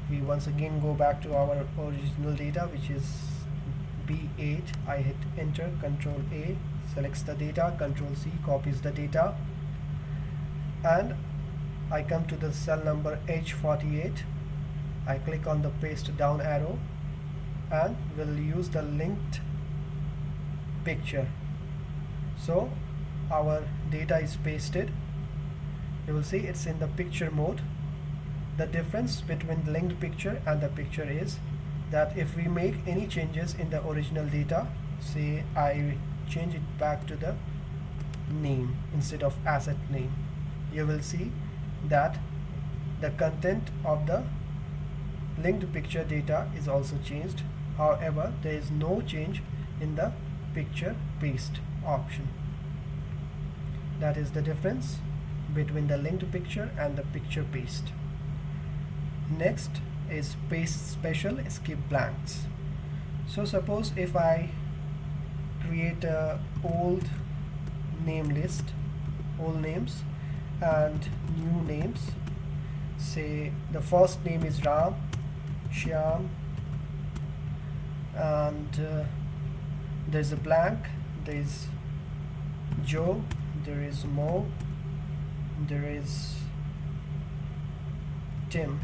We once again go back to our original data, which is B8. I hit enter, Control A, selects the data, Control C, copies the data, and I come to the cell number H48. I click on the paste down arrow and will use the linked picture. So our data is pasted. You will see it's in the picture mode. The difference between the linked picture and the picture is that if we make any changes in the original data, say I change it back to the name instead of asset name, you will see that the content of the linked picture data is also changed. However, there is no change in the picture paste option. That is the difference between the linked picture and the picture paste. Next is paste special skip blanks. So suppose if I create a old name list, old names and new names, say the first name is Ram, Shyam, and there's a blank, there is Joe, there is Mo, there is Tim,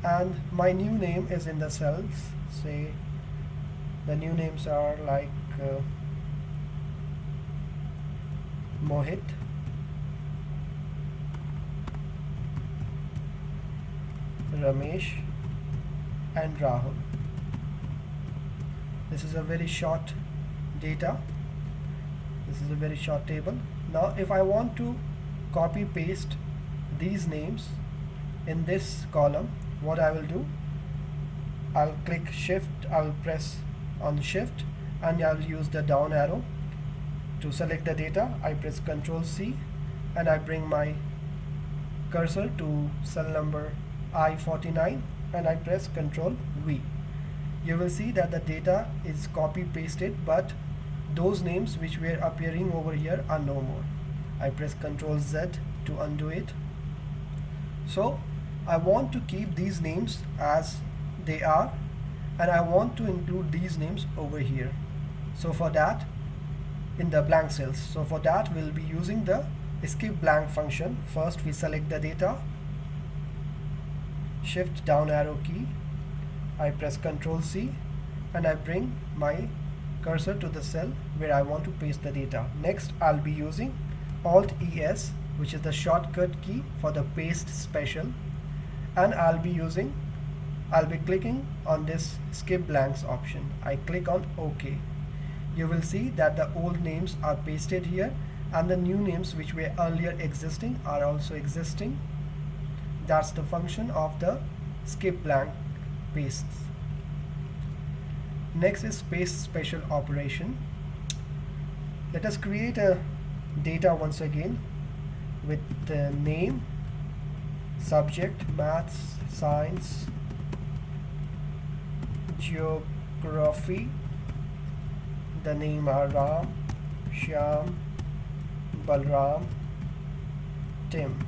and my new name is in the cells. Say the new names are like Mohit, Ramesh, and Rahul. This is a very short data. This is a very short table. Now if I want to copy paste these names in this column, what I will do, I'll click shift, I'll press on shift and I'll use the down arrow to select the data. I press Ctrl C and I bring my cursor to cell number I49 and I press Ctrl V. You will see that the data is copy pasted, but those names which were appearing over here are no more. I press Ctrl Z to undo it. So I want to keep these names as they are and I want to include these names over here. So for that, in the blank cells, so for that we'll be using the skip blank function. First we select the data, shift down arrow key, I press Ctrl C and I bring my cursor to the cell where I want to paste the data. Next I'll be using Alt ES, which is the shortcut key for the paste special, and I'll be clicking on this skip blanks option. I click on OK. You will see that the old names are pasted here and the new names which were earlier existing are also existing. That's the function of the skip blank pastes. Next is paste special operation. Let us create a data once again with the name, subject, maths, science, geography. The name are Ram, Shyam, Balram, Tim.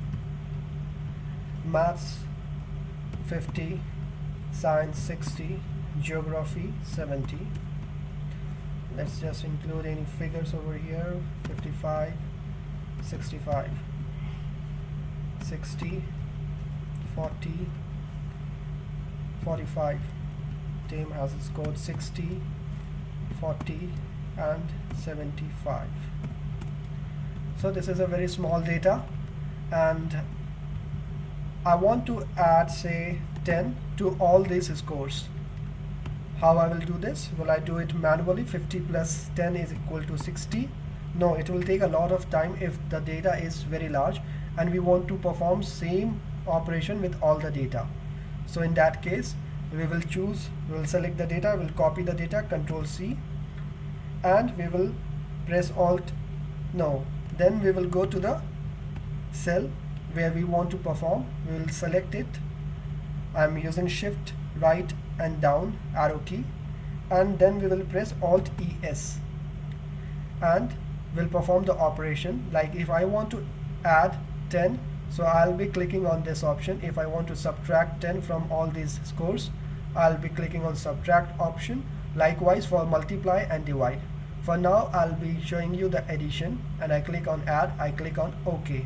Maths 50, science 60, geography 70. Let's just include any figures over here. 55, 65, 60, 40, 45. Tim has scored 60, 40 and 75. So this is a very small data and I want to add say 10 to all these scores. How I will do this? Will I do it manually? 50 plus 10 is equal to 60. No, it will take a lot of time if the data is very large and we want to perform same operation with all the data. So in that case we will select the data, we'll copy the data, Ctrl C, and we will press Alt, then we will go to the cell where we want to perform. We will select it. I'm using shift right and down arrow key, and then we will press Alt ES and will perform the operation. Like if I want to add 10, So I'll be clicking on this option. If I want to subtract 10 from all these scores, I'll be clicking on subtract option. Likewise for multiply and divide. For now, I'll be showing you the addition, and I click on add, I click on OK.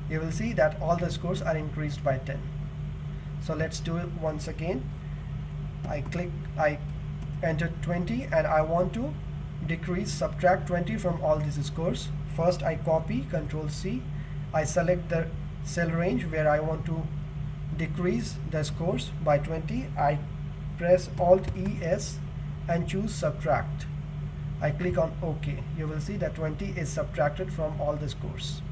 You will see that all the scores are increased by 10. So let's do it once again. I enter 20 and I want to subtract 20 from all these scores. First I copy, Control C. I select the cell range where I want to decrease the scores by 20. I press Alt ES and choose subtract. I click on OK. You will see that 20 is subtracted from all the scores.